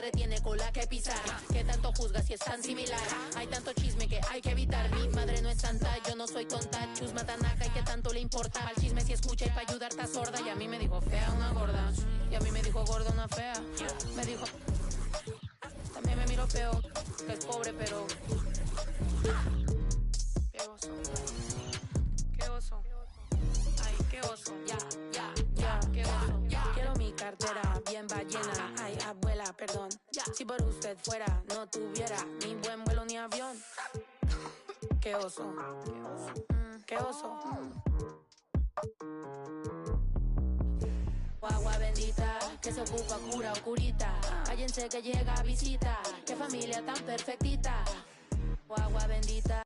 madre tiene cola que pisar. Que tanto juzga si es tan similar. Hay tanto chisme que hay que evitar. Mi madre no es santa, yo no soy tonta. Chusma tanaca y que tanto le importa. Al chisme si escucha y para ayudar está sorda. Y a mí me dijo fea una gorda. Y a mí me dijo gorda una fea. Me dijo... También me miro feo, que es pobre, pero... Qué oso. Qué oso. Ay, qué oso. Ya, qué oso. Quiero mi cartera bien ballena. Ay, abuela, perdón. Si por usted fuera, no tuviera ni buen vuelo ni avión. Qué oso. Qué oso. Agua bendita, que se ocupa cura o curita. Cállense que llega visita. Qué familia tan perfectita. Agua bendita.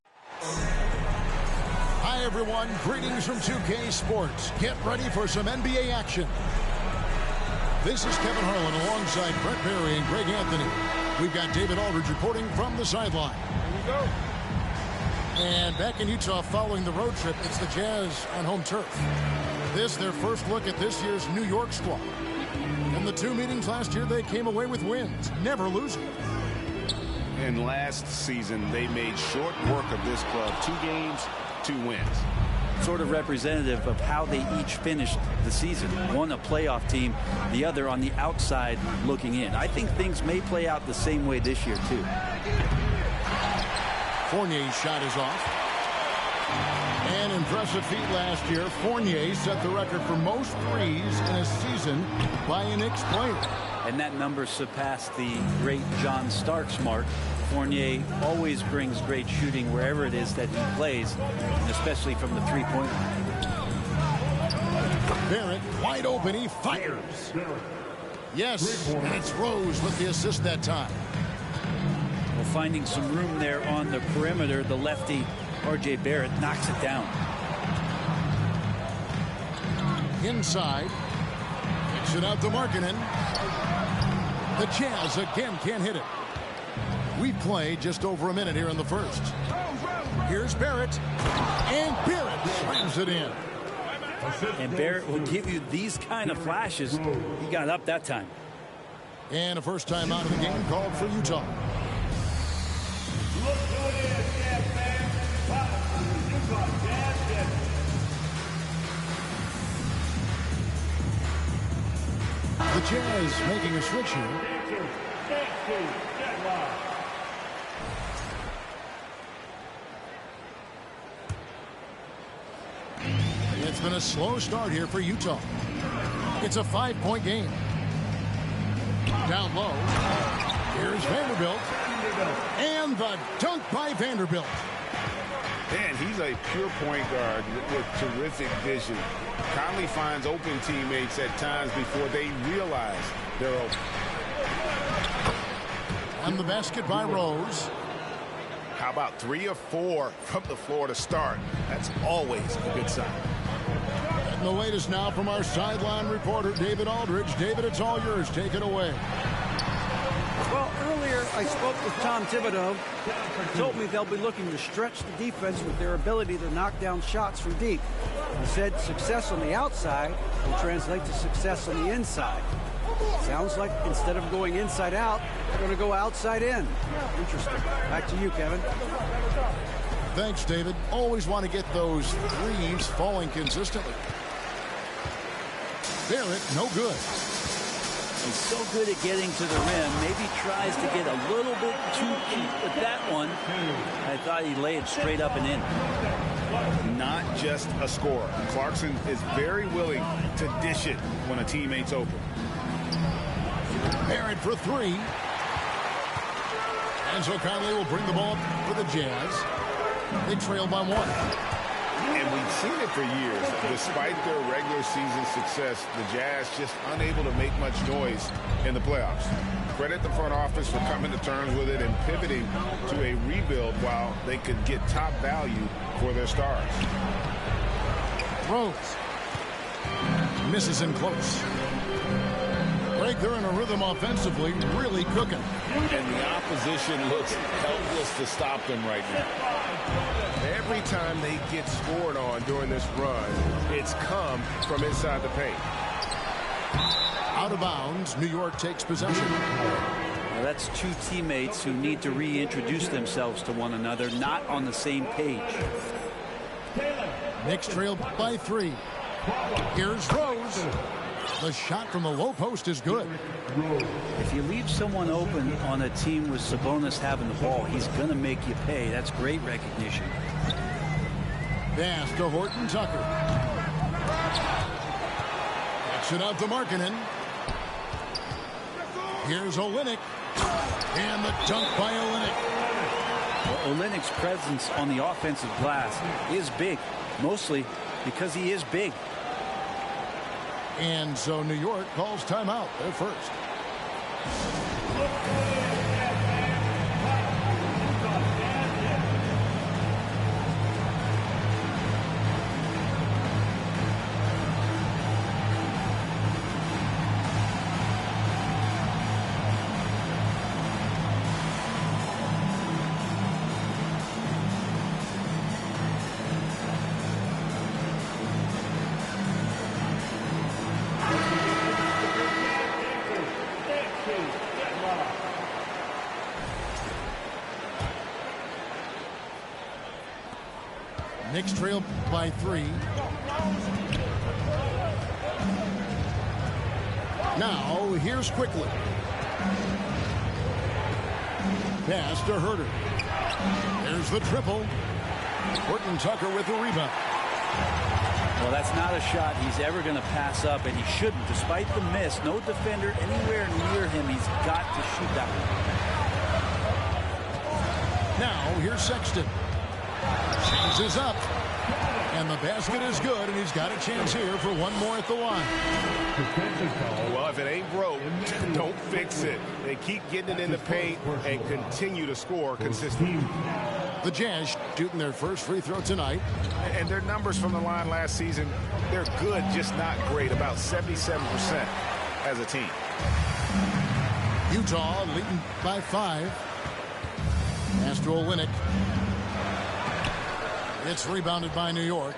Hi everyone, greetings from 2K Sports. Get ready for some NBA action. This is Kevin Harlan alongside Brett Berry and Greg Anthony. We've got David Aldridge reporting from the sideline. Here we go. And back in Utah following the road trip, it's the Jazz on home turf. This, their first look at this year's New York squad. In the two meetings last year, they came away with wins, never losing. And last season, they made short work of this club. 2 games, 2 wins. Sort of representative of how they each finished the season. One a playoff team, the other on the outside looking in. I think things may play out the same way this year, too. Fournier's shot is off. An impressive feat last year. Fournier set the record for most threes in a season by a Knicks player. And that number surpassed the great John Starks mark. Fournier always brings great shooting wherever it is that he plays, and especially from the three-point line. Barrett wide open, he fires. Yes, and it's Rose with the assist that time. Well, finding some room there on the perimeter, the lefty R.J. Barrett knocks it down. Inside. Kicks it out to Markkanen. The Jazz again can't hit it. We've played just over a minute here in the first. Here's Barrett. And Barrett slams it in. And Barrett will give you these kind of flashes. He got up that time. And a first time out of the game called for Utah. The Jazz making a switch here. It's been a slow start here for Utah. It's a 5-point game. Down low. Here's Vanderbilt. And the dunk by Vanderbilt. Man, he's a pure point guard with terrific vision. Conley finds open teammates at times before they realize they're open. And the basket by Rose. How about 3 or 4 from the floor to start? That's always a good sign. And the latest now from our sideline reporter, David Aldridge. David, it's all yours. Take it away. Well, earlier I spoke with Tom Thibodeau. He told me they'll be looking to stretch the defense with their ability to knock down shots from deep. He said success on the outside will translate to success on the inside. Sounds like instead of going inside out, they're going to go outside in. Interesting. Back to you, Kevin. Thanks, David. Always want to get those threes falling consistently. Barrett, no good. He's so good at getting to the rim. Maybe tries to get a little bit too cute with that one. I thought he laid it straight up and in. Not just a scorer. Clarkson is very willing to dish it when a teammate's open. Barrett for 3. And so Conley will bring the ball for the Jazz. They trail by 1. And we've seen it for years. Despite their regular season success, the Jazz just unable to make much noise in the playoffs. Credit the front office for coming to terms with it and pivoting to a rebuild while they could get top value for their stars. Rose. Misses in close. Greg, they're in a rhythm offensively, really cooking. And the opposition looks helpless to stop them right now. Every time they get scored on during this run, it's come from inside the paint. Out of bounds, New York takes possession. That's two teammates who need to reintroduce themselves to one another, not on the same page. Knicks trail by 3. Here's Rose. The shot from the low post is good. If you leave someone open on a team with Sabonis having the ball, he's going to make you pay. That's great recognition. Pass to Horton Tucker. Kicks it out to Markkanen. Here's Olynyk. And the dunk by Olynyk. Well, Olynyk's presence on the offensive glass is big, mostly because he is big. And so New York calls timeout. They're first. Knicks trail by 3. Now here's Quickly. Pass to Herter. There's the triple. Horton Tucker with the rebound. Well, that's not a shot he's ever going to pass up, and he shouldn't. Despite the miss, no defender anywhere near him. He's got to shoot that one. Now here's Sexton. Changes up. And the basket is good, and he's got a chance here for one more at the line. Well, if it ain't broke, don't fix it. They keep getting it in the paint and continue to score consistently. The Jazz shooting their first free throw tonight. And their numbers from the line last season, they're good, just not great. About 77% as a team. Utah leading by 5. Pass to Olynyk. It's rebounded by New York.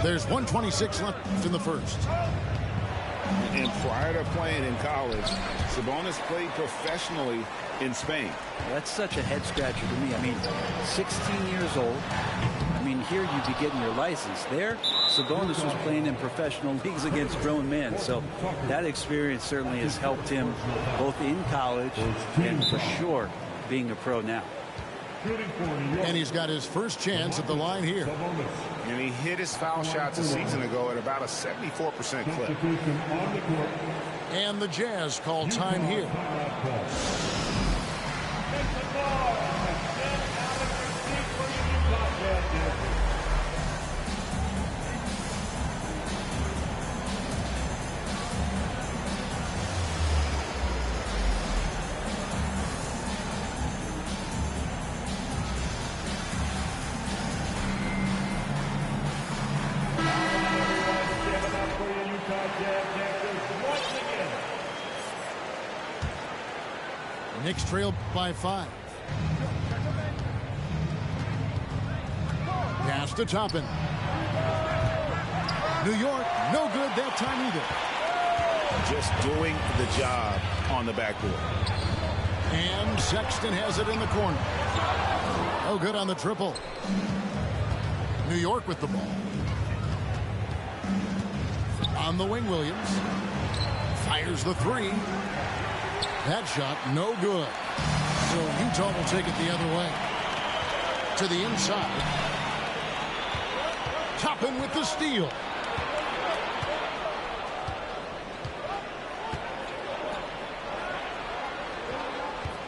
There's 1:26 left in the first. And prior to playing in college, Sabonis played professionally in Spain. Well, that's such a head scratcher to me. I mean, 16 years old. I mean, here you'd be getting your license. There, Sabonis was playing in professional leagues against grown men. So that experience certainly has helped him both in college and for sure being a pro now. And he's got his first chance at the line here. And he hit his foul shots a season ago at about a 74% clip. And the Jazz call time here. Knicks trail by 5. Pass to Toppin. New York, no good that time either. Just doing the job on the backboard. And Sexton has it in the corner. Oh, good on the triple. New York with the ball. On the wing, Williams. Fires the 3. That shot, no good. So Utah will take it the other way. To the inside. Toppin with the steal.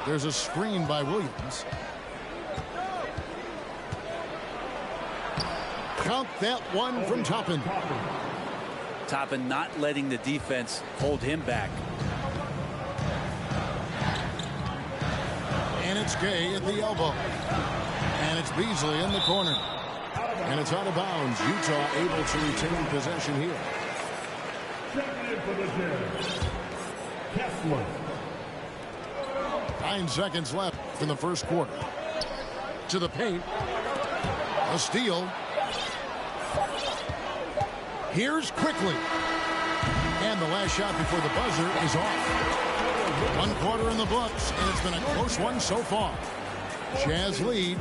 There's a screen by Williams. Count that one from Toppin. Toppin not letting the defense hold him back. And it's Gay at the elbow. And it's Beasley in the corner. And it's out of bounds. Utah able to retain possession here. Kessler. 9 seconds left in the first quarter. To the paint. A steal. Here's Quickly. And the last shot before the buzzer is off. One quarter in the books, and it's been a close one so far. Jazz lead.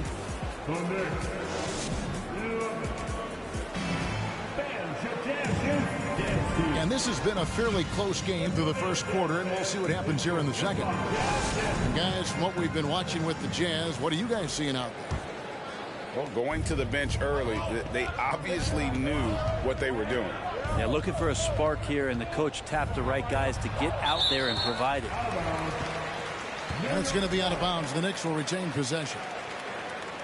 And this has been a fairly close game through the first quarter, and we'll see what happens here in the second. And guys, from what we've been watching with the Jazz, what are you guys seeing out there? Well, going to the bench early, they obviously knew what they were doing. Yeah, looking for a spark here, and the coach tapped the right guys to get out there and provide it. And it's going to be out of bounds. The Knicks will retain possession.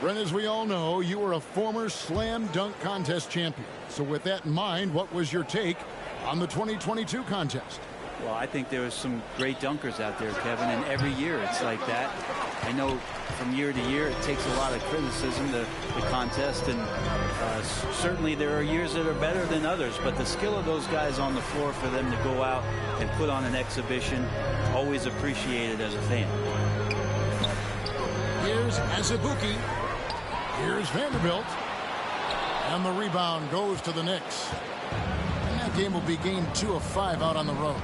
Brent, as we all know, you were a former slam dunk contest champion. So with that in mind, what was your take on the 2022 contest? Well, I think there was some great dunkers out there, Kevin, and every year it's like that. I know from year to year it takes a lot of criticism, the contest, and certainly there are years that are better than others, but the skill of those guys on the floor for them to go out and put on an exhibition, always appreciated as a fan. Here's Azubuike. Here's Vanderbilt. And the rebound goes to the Knicks. And that game will be game 2 of 5 out on the road.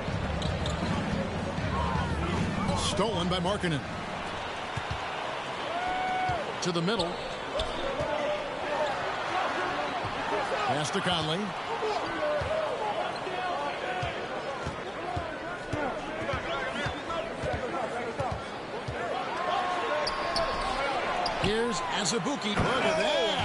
Stolen by Markkanen. To the middle. Pass to Conley. Here's Azubuike. Look at that.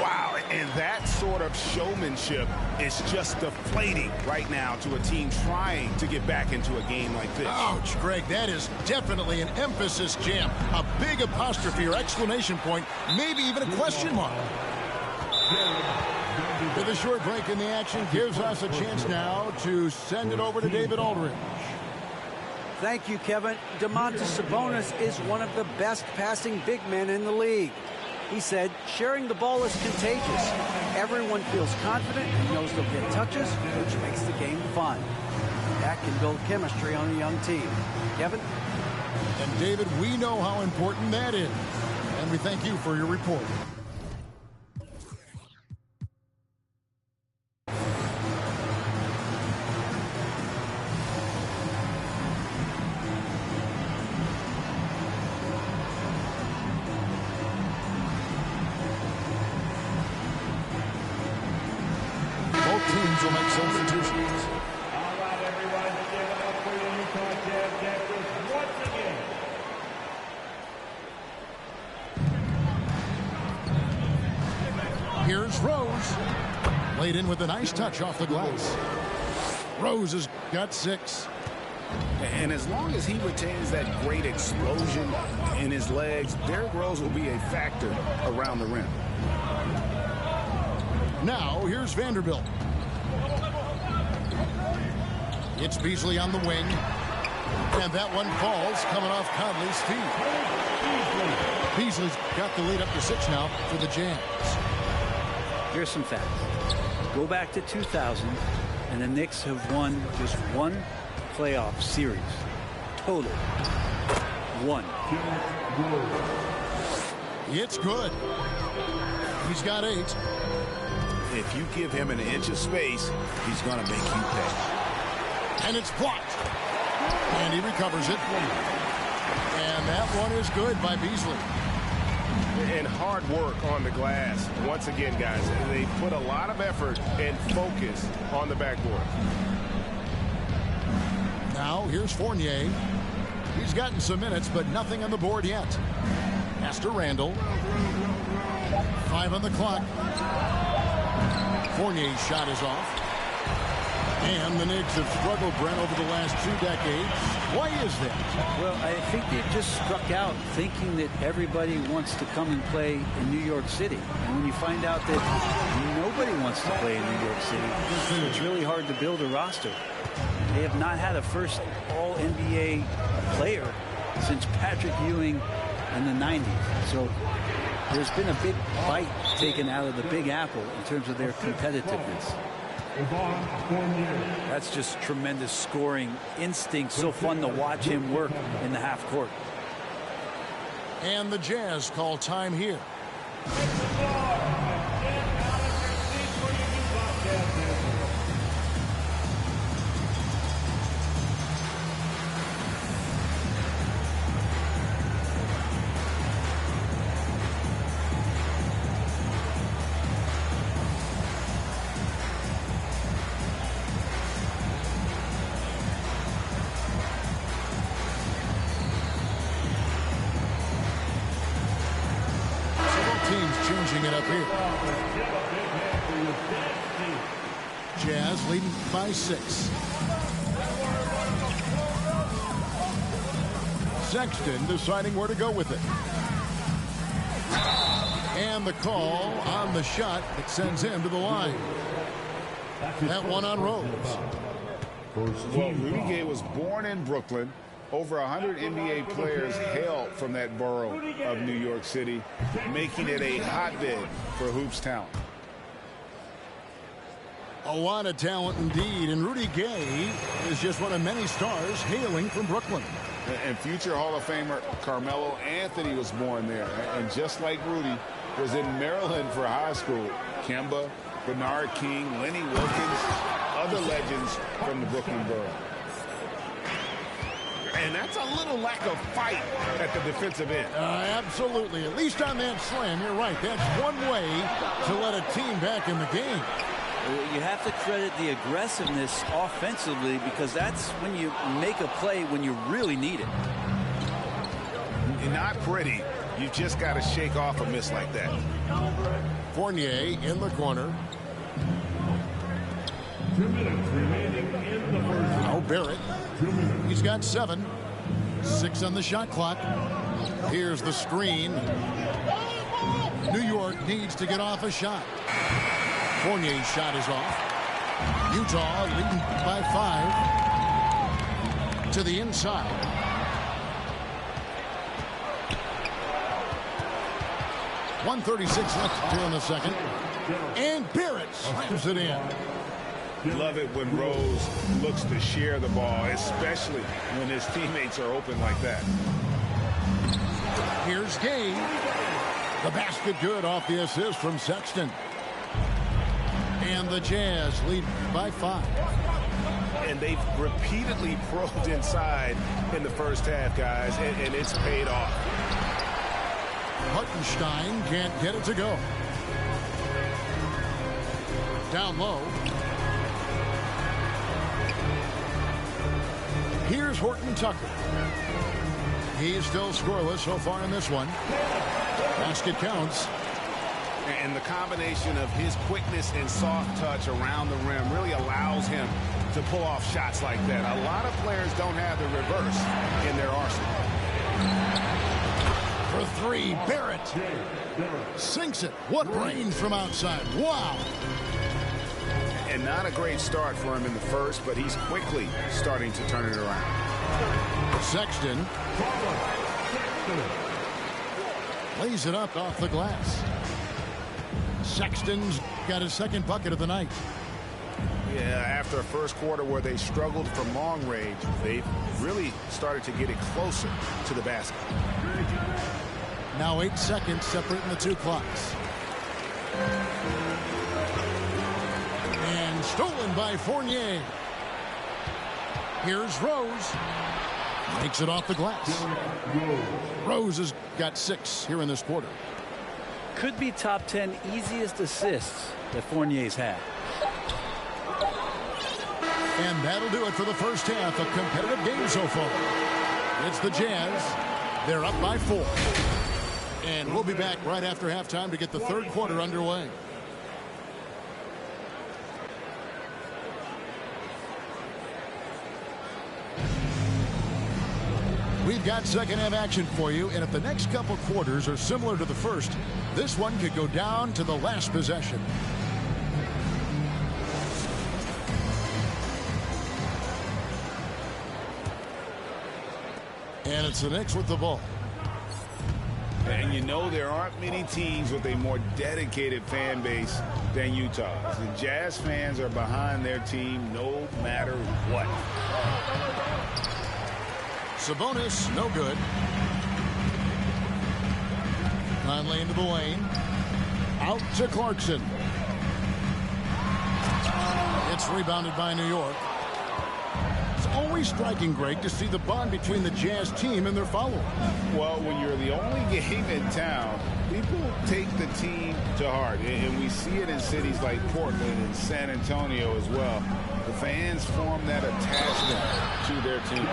Wow, and that sort of showmanship is just deflating right now to a team trying to get back into a game like this. Ouch, Greg, that is definitely an emphasis jam. A big apostrophe or exclamation point, maybe even a question mark. With a short break in the action, gives us a chance now to send it over to David Aldridge. Thank you, Kevin. Domantas Sabonis is one of the best passing big men in the league. He said, sharing the ball is contagious. Everyone feels confident and knows they'll get touches, which makes the game fun. That can build chemistry on a young team. Kevin? And David, we know how important that is. And we thank you for your report. Teams will make substitutions. All right, everyone, give it up for your Utah Jazz Captains once again. Here's Rose. Laid in with a nice touch off the glass. Rose has got 6. And as long as he retains that great explosion in his legs, Derrick Rose will be a factor around the rim. Now, here's Vanderbilt. It's Beasley on the wing. And that one falls coming off Conley's feet. Beasley's got the lead up to 6 now for the Jazz. Here's some facts. Go back to 2000, and the Knicks have won just one playoff series. Total. 1. It's good. He's got 8. If you give him an inch of space, he's going to make you pay. And it's blocked. And he recovers it. And that one is good by Beasley. And hard work on the glass. Once again, guys, they put a lot of effort and focus on the backboard. Now, here's Fournier. He's gotten some minutes, but nothing on the board yet. Pass to Randall. 5 on the clock. Fournier's shot is off. And the Knicks have struggled, Brent, over the last 2 decades. Why is that? Well, I think they've just struck out thinking that everybody wants to come and play in New York City. And when you find out that nobody wants to play in New York City, it's really hard to build a roster. They have not had a first All-NBA player since Patrick Ewing in the 90s. So there's been a big bite taken out of the Big Apple in terms of their competitiveness. That's just tremendous scoring instinct. So fun to watch him work in the half court. And the Jazz call time here. changing it up here. Jazz leading by 6. Sexton deciding where to go with it. And the call on the shot that sends him to the line. That one on Rose. Well, Rudy Gay was born in Brooklyn. Over 100 NBA players hail from that borough of New York City, making it a hotbed for hoops talent. A lot of talent indeed, and Rudy Gay is just one of many stars hailing from Brooklyn. And future Hall of Famer Carmelo Anthony was born there, and just like Rudy, was in Maryland for high school. Kemba, Bernard King, Lenny Wilkins, other legends from the Brooklyn borough. And that's a little lack of fight at the defensive end. Absolutely. At least on that slam, you're right. That's one way to let a team back in the game. You have to credit the aggressiveness offensively, because that's when you make a play when you really need it. Not pretty. You just got to shake off a miss like that. Fournier in the corner. 2 minutes remaining in the first. Now Barrett. He's got 7. 6 on the shot clock. Here's the screen. New York needs to get off a shot. Fournier's shot is off. Utah leading by 5 to the inside. .136 left here in the second. And Barrett slams it in. Love it when Rose looks to share the ball, especially when his teammates are open like that. Here's Gay. The basket good off the assist from Sexton. And the Jazz lead by 5. And they've repeatedly probed inside in the first half, guys, and it's paid off. Hartenstein can't get it to go. Down low. Here's Horton Tucker. He's still scoreless so far in this one. Basket counts. And the combination of his quickness and soft touch around the rim really allows him to pull off shots like that. A lot of players don't have the reverse in their arsenal. For 3, Barrett sinks it. What range from outside. Wow. And not a great start for him in the first, but he's quickly starting to turn it around. Sexton lays it up off the glass. Sexton's got his second bucket of the night. Yeah, after a first quarter where they struggled from long range, they've really started to get it closer to the basket. Now 8 seconds separating the 2 clocks. And stolen by Fournier. Here's Rose. Takes it off the glass. Rose has got 6 here in this quarter. Could be top 10 easiest assists that Fournier's had. And that'll do it for the first half. A competitive game so far. It's the Jazz. They're up by 4. And we'll be back right after halftime to get the third quarter underway. We've got second half action for you, and if the next couple quarters are similar to the first, this one could go down to the last possession. And it's the Knicks with the ball. And you know there aren't many teams with a more dedicated fan base than Utah. The Jazz fans are behind their team no matter what. Sabonis, no good. Conley into the lane. Out to Clarkson. It's rebounded by New York. It's always striking, Greg, to see the bond between the Jazz team and their followers. Well, when you're the only game in town, people take the team to heart. And we see it in cities like Portland and San Antonio as well. The fans form that attachment to their team.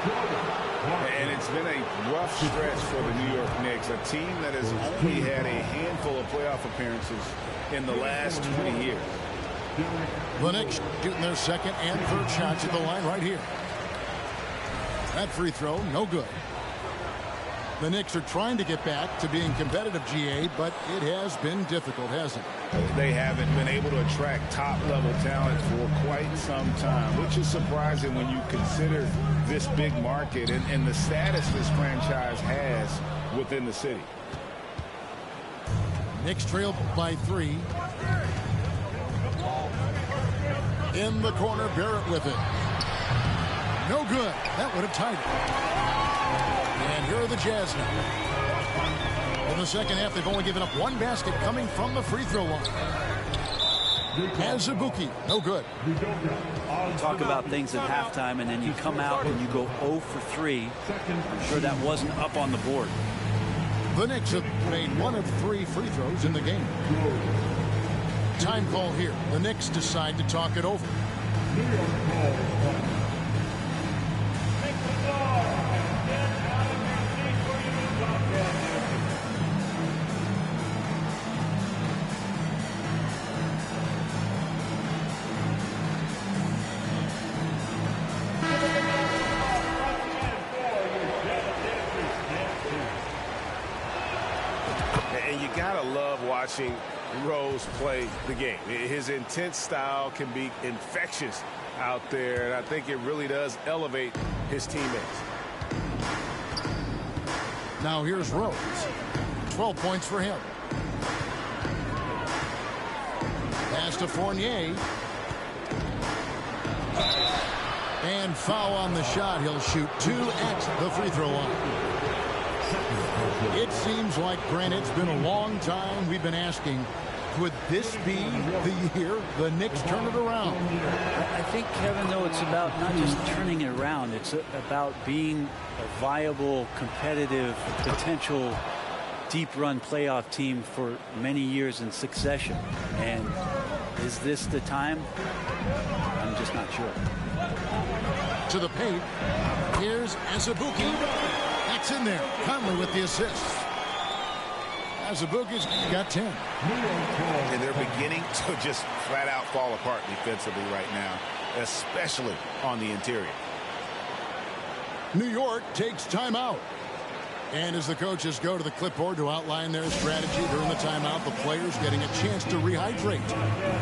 And it's been a rough stretch for the New York Knicks, a team that has only had a handful of playoff appearances in the last 20 years. The Knicks shooting their second and third shots at the line right here. That free throw, no good. The Knicks are trying to get back to being competitive, GA, but it has been difficult, hasn't it? They haven't been able to attract top-level talent for quite some time, which is surprising when you consider this big market and the status this franchise has within the city. Knicks trail by 3. In the corner, Barrett with it. No good. That would have tied it. And here are the Jazz now. In the second half, they've only given up one basket coming from the free throw line. Azubuike, no good. Talk about things at halftime, and then you come out and you go 0 for 3. I'm sure that wasn't up on the board. The Knicks have made 1 of 3 free throws in the game. Time call here. The Knicks decide to talk it over. And you gotta love watching Rose play the game. His intense style can be infectious out there, and I think it really does elevate his teammates. Now here's Rose. 12 points for him. Pass to Fournier. And foul on the shot. He'll shoot 2 at the free throw line. It seems like, Grant, it's been a long time we've been asking, could this be the year the Knicks turn it around? I think, Kevin, though, it's about not just turning it around. It's about being a viable, competitive, potential deep-run playoff team for many years in succession. And is this the time? I'm just not sure. To the paint. Here's Azubuike. That's in there. Conley with the assist. Azubuike's got 10. And they're beginning to just flat out fall apart defensively right now, especially on the interior. New York takes timeout. And as the coaches go to the clipboard to outline their strategy during the timeout, the players getting a chance to rehydrate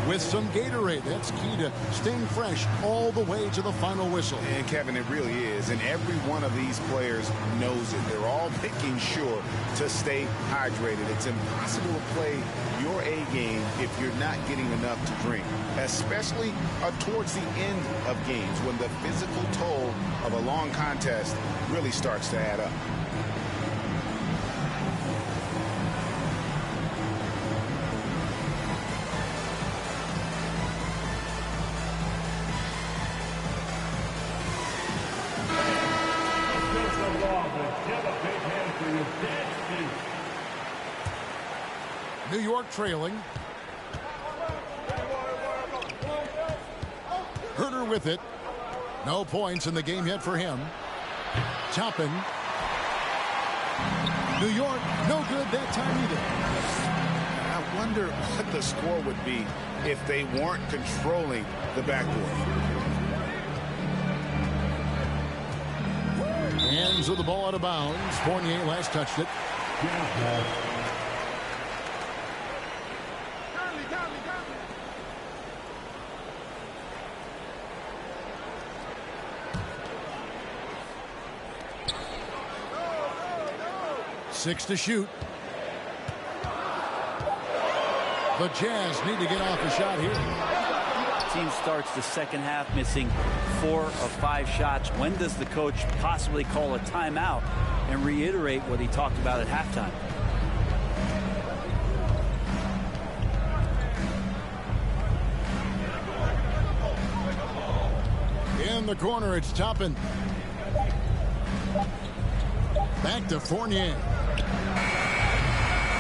with some Gatorade. That's key to staying fresh all the way to the final whistle. And Kevin, it really is. And every one of these players knows it. They're all making sure to stay hydrated. It's impossible to play your A game if you're not getting enough to drink, especially towards the end of games when the physical toll of a long contest really starts to add up. New York trailing. Herter with it. No points in the game yet for him. Toppin. New York, no good that time either. I wonder what the score would be if they weren't controlling the backboard. Hands of the ball out of bounds. Fournier last touched it. Six to shoot. The Jazz need to get off a shot here. Team starts the second half missing 4 of 5 shots. When does the coach possibly call a timeout and reiterate what he talked about at halftime? In the corner, it's Toppin. Back to Fournier.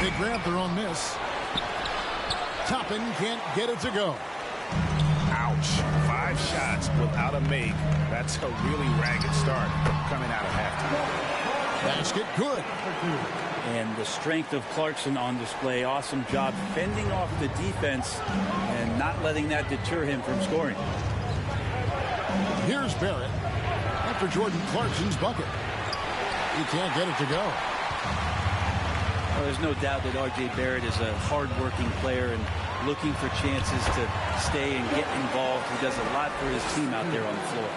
They grab their own miss. Toppin can't get it to go. Ouch. 5 5 shots without a make. That's a really ragged start coming out of halftime. Basket good. And the strength of Clarkson on display. Awesome job fending off the defense and not letting that deter him from scoring. Here's Barrett after Jordan Clarkson's bucket. He can't get it to go. Well, there's no doubt that R.J. Barrett is a hard-working player and looking for chances to stay and get involved. He does a lot for his team out there on the floor.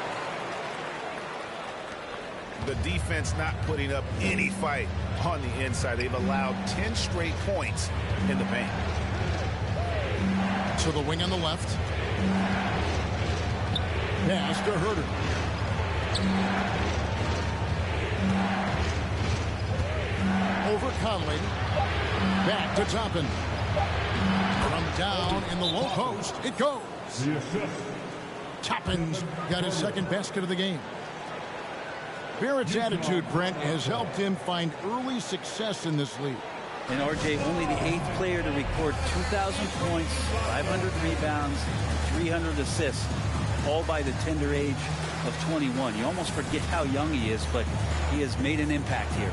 The defense not putting up any fight on the inside. They've allowed 10 straight points in the paint. To the wing on the left. Pass to Herter. Over Conley. Back to Toppin. From down in the low post, it goes. Toppin's got his second basket of the game. Barrett's attitude, Brent, has helped him find early success in this league. And R.J. only the 8th player to record 2,000 points, 500 rebounds, 300 assists, all by the tender age of 21. You almost forget how young he is, but he has made an impact here.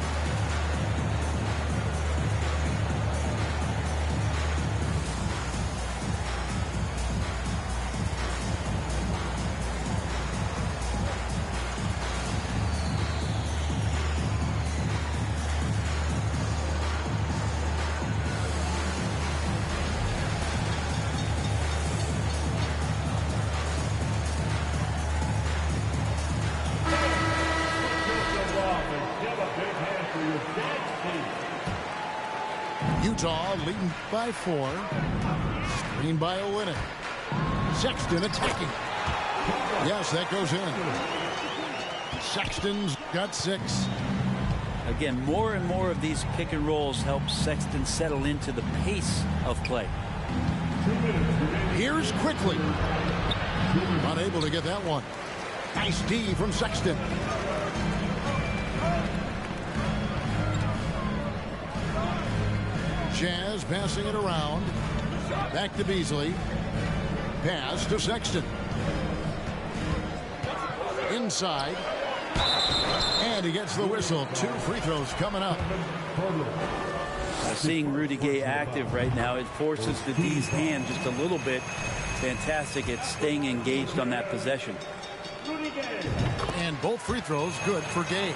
Utah leading by 4. Screen by Olynyk. Sexton attacking. Yes, that goes in. Sexton's got 6. Again, more and more of these pick and rolls help Sexton settle into the pace of play. Here's Quickly. Unable to get that one. Nice D from Sexton. Jazz passing it around. Back to Beasley. Pass to Sexton. Inside. And he gets the whistle. 2 free throws coming up. Seeing Rudy Gay active right now, it forces the D's hand just a little bit. Fantastic at staying engaged on that possession. And both free throws good for Gay.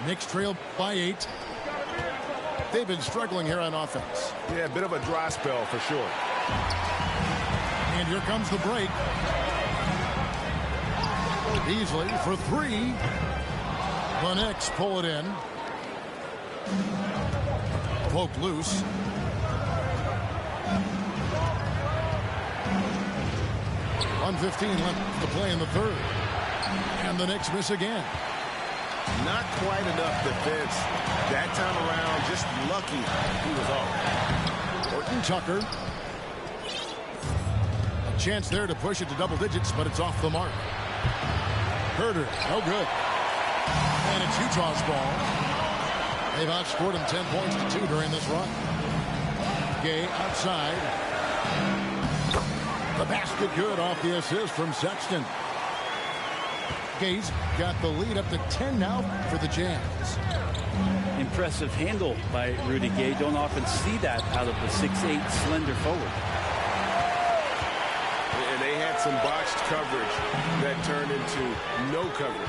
Knicks trail by 8. They've been struggling here on offense. Yeah, a bit of a dry spell for sure. And here comes the break. Beasley for 3. The Knicks pull it in. Poked loose. .115 left to play in the third. And the Knicks miss again. Not quite enough defense that time around. Just lucky he was off. Horton Tucker. A chance there to push it to double digits, but it's off the mark. Herter, no good. And it's Utah's ball. They've outscored them 10 points to 2 during this run. Gay outside. The basket good off the assist from Sexton. Gay's got the lead up to 10 now for the Jazz. Impressive handle by Rudy Gay. Don't often see that out of the 6'8" slender forward. And they had some botched coverage that turned into no coverage.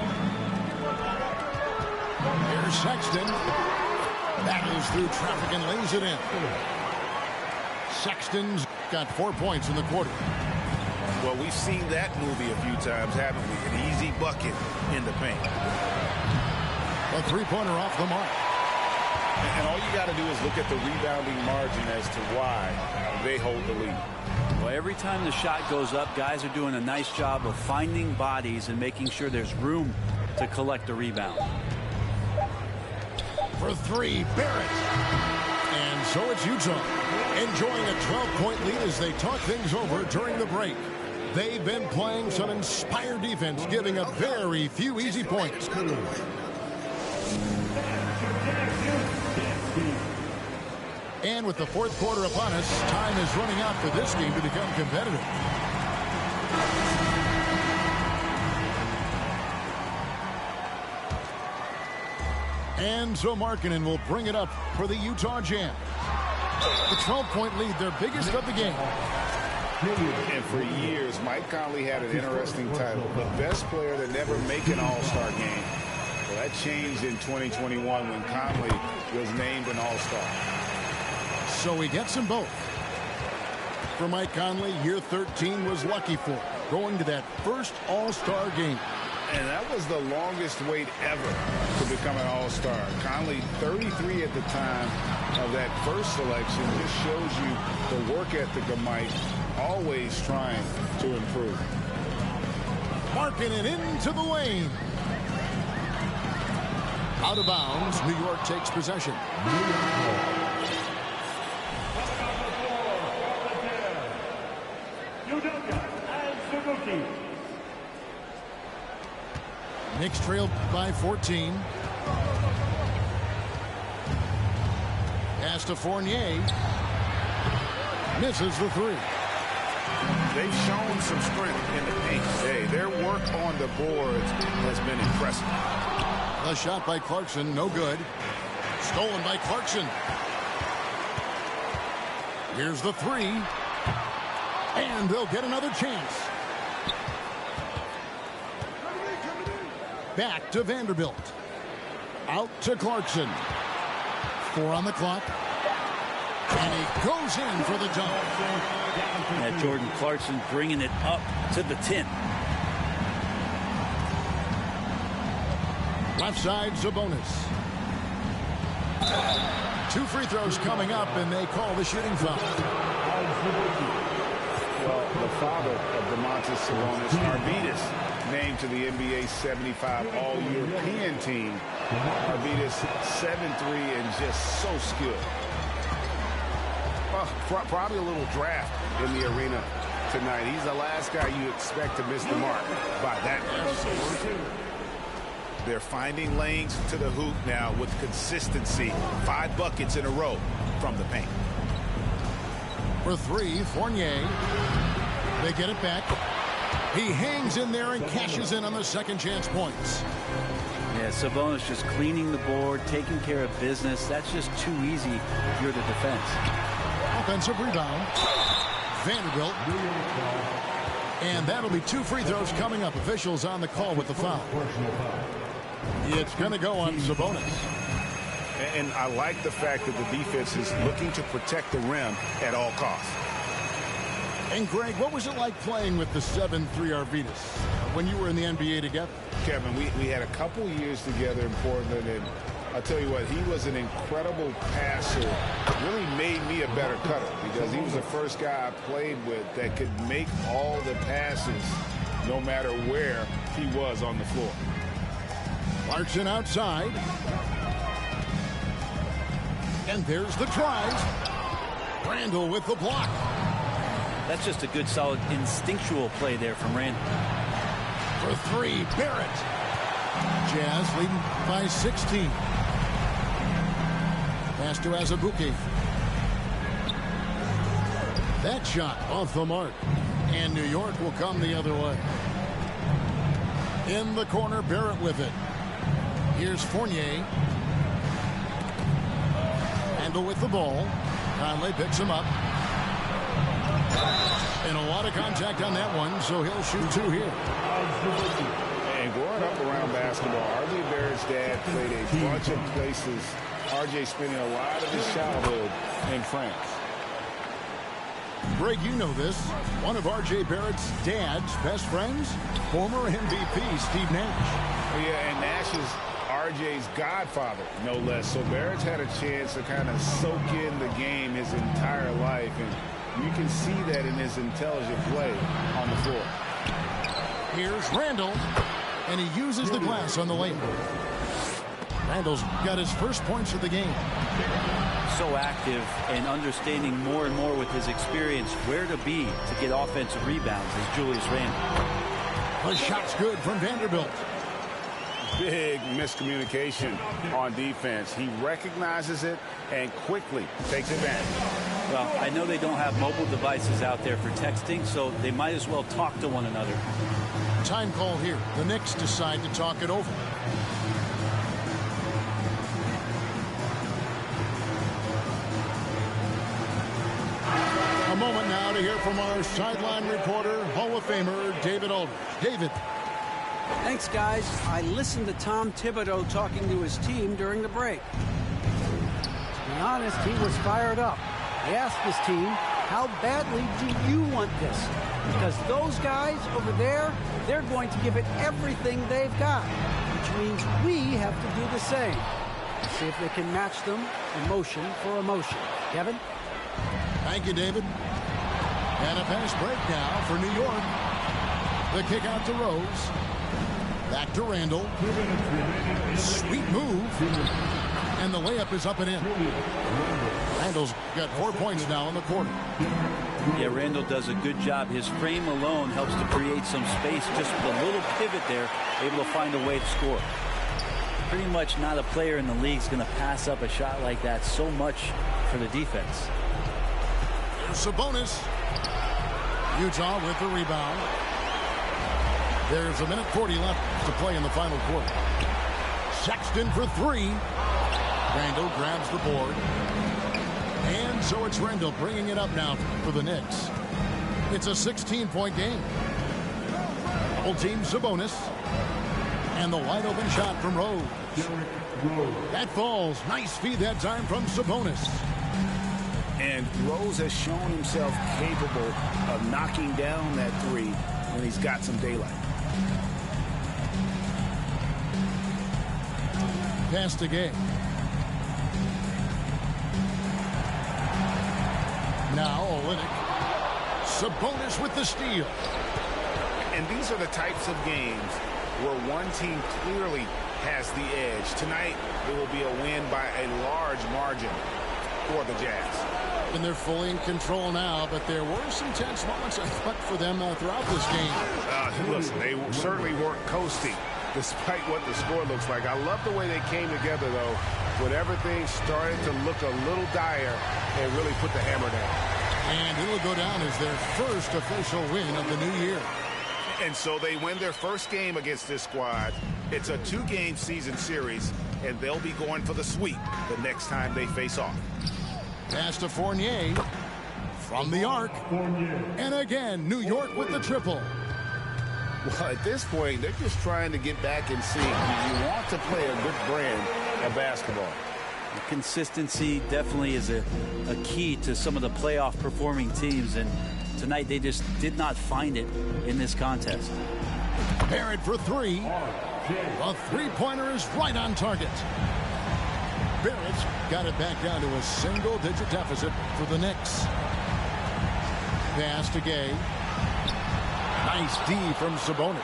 Here's Sexton. Battles through traffic and lays it in. Sexton's got 4 points in the quarter. Well, we've seen that movie a few times, haven't we? An easy bucket in the paint. A three-pointer off the mark. And all you got to do is look at the rebounding margin as to why they hold the lead. Well, every time the shot goes up, guys are doing a nice job of finding bodies and making sure there's room to collect the rebound. For 3, Barrett. And so it's Utah enjoying a 12-point lead as they talk things over during the break. They've been playing some inspired defense, giving up very few easy points. And with the fourth quarter upon us, time is running out for this game to become competitive. And so Markkanen will bring it up for the Utah Jazz. The 12-point lead, their biggest of the game. And for years, Mike Conley had an interesting title, the best player to never make an All-Star game. Well, that changed in 2021 when Conley was named an All-Star. So he gets them both. For Mike Conley, year 13 was lucky for him, going to that first All-Star game. And that was the longest wait ever to become an All-Star. Conley, 33 at the time of that first selection, just shows you the work ethic of Mike, always trying to improve. Markkanen into the lane. Out of bounds, New York takes possession. Knicks trailed by 14. Pass to Fournier. Misses the three. They've shown some strength in the paint today. Their work on the boards has been impressive. A shot by Clarkson, no good. Stolen by Clarkson. Here's the three. And they'll get another chance. Back to Vanderbilt. Out to Clarkson. 4 on the clock. And he goes in for the dunk. That Jordan Clarkson bringing it up to the 10. Left side, Sabonis. 2 free throws coming up, and they call the shooting foul. Well, the father of Domantas Sabonis, Arvydas, named to the NBA 75 All-European team. Arvydas 7'3" and just so skilled. Probably a little draft in the arena tonight. He's the last guy you expect to miss the mark by that much. They're finding lanes to the hoop now with consistency. 5 buckets in a row from the paint. For 3, Fournier. They get it back. He hangs in there and cashes in on the second chance points. Yeah, Sabonis just cleaning the board, taking care of business. That's just too easy if you're the defense. Offensive rebound. Vanderbilt. And that'll be 2 free throws coming up. Officials on the call with the foul. It's going to go on Sabonis. And I like the fact that the defense is looking to protect the rim at all costs. And Greg, what was it like playing with the 7'3" Arvydas when you were in the NBA together? Kevin, we had a couple years together in Portland, and I'll tell you what, he was an incredible passer. Really made me a better cutter because he was the first guy I played with that could make all the passes no matter where he was on the floor. Clarkson outside. And there's the tries. Randall with the block. That's just a good, solid, instinctual play there from Randall. For 3, Barrett. Jazz leading by 16. Pass to Azubuike. That shot off the mark. And New York will come the other way. In the corner, Barrett with it. Here's Fournier. Randall with the ball. Conley picks him up. And a lot of contact on that one, so he'll shoot 2 here. And growing up around basketball, R.J. Barrett's dad played a bunch of places. R.J. spending a lot of his childhood in France. Greg, you know this. One of R.J. Barrett's dad's best friends, former MVP Steve Nash. Yeah, and Nash is R.J.'s godfather, no less. So Barrett's had a chance to kind of soak in the game his entire life, and you can see that in his intelligent play on the floor. Here's Randall, and he uses the glass on the lane. Randall's got his first points of the game. So active and understanding more and more with his experience where to be to get offensive rebounds is Julius Randle. The shot's good from Vanderbilt. Big miscommunication on defense. He recognizes it and quickly takes advantage. Well, I know they don't have mobile devices out there for texting, so they might as well talk to one another. Time call here. The Knicks decide to talk it over. A moment now to hear from our sideline reporter, Hall of Famer David Aldridge. David. Thanks, guys. I listened to Tom Thibodeau talking to his team during the break. To be honest, he was fired up. He asked his team, how badly do you want this? Because those guys over there, they're going to give it everything they've got, which means we have to do the same. Let's see if they can match them emotion for emotion. Kevin? Thank you, David. And a pass break now for New York. The kick out to Rose. Back to Randall. Sweet move. And the layup is up and in. Randall's got 4 points now in the quarter. Yeah, Randall does a good job. His frame alone helps to create some space. Just with a little pivot there, able to find a way to score. Pretty much not a player in the league is going to pass up a shot like that so much for the defense. There's Sabonis. Utah with the rebound. There's a minute 40 left to play in the final quarter. Sexton for three. Randall grabs the board. And so it's Randall bringing it up now for the Knicks. It's a 16-point game. Double team Sabonis. And the wide open shot from Rose. That falls. Nice feed that time from Sabonis. And Rose has shown himself capable of knocking down that three when he's got some daylight. Pass to Gay. Now Olynyk. Sabonis with the steal. And these are the types of games where one team clearly has the edge. Tonight, it will be a win by a large margin for the Jazz. And they're fully in control now, but there were some tense moments, I thought, for them throughout this game. Listen, they certainly weren't coasting, despite what the score looks like. I love the way they came together, though, when everything started to look a little dire and really put the hammer down. And it will go down as their first official win of the new year. And so they win their first game against this squad. It's a 2-game season series, and they'll be going for the sweep the next time they face off. Pass to Fournier from the arc. And again, New York with the triple. Well, at this point, they're just trying to get back in sync. You want to play a good brand of basketball. Consistency definitely is a key to some of the playoff performing teams, and tonight they just did not find it in this contest. Barrett for three. A three-pointer is right on target. Barrett's got it back down to a single-digit deficit for the Knicks. Pass to Gay. Nice D from Sabonis.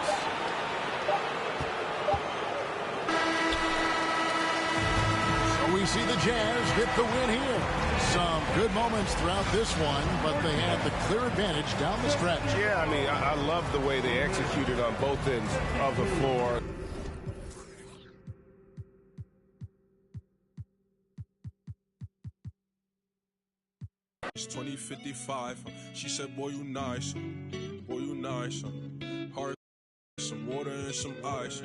So we see the Jazz get the win here. Some good moments throughout this one, but they had the clear advantage down the stretch. Yeah, I mean, I love the way they executed on both ends of the floor. It's 2055. She said, boy, you nice. Boy, you nice. Heart, some water and some ice.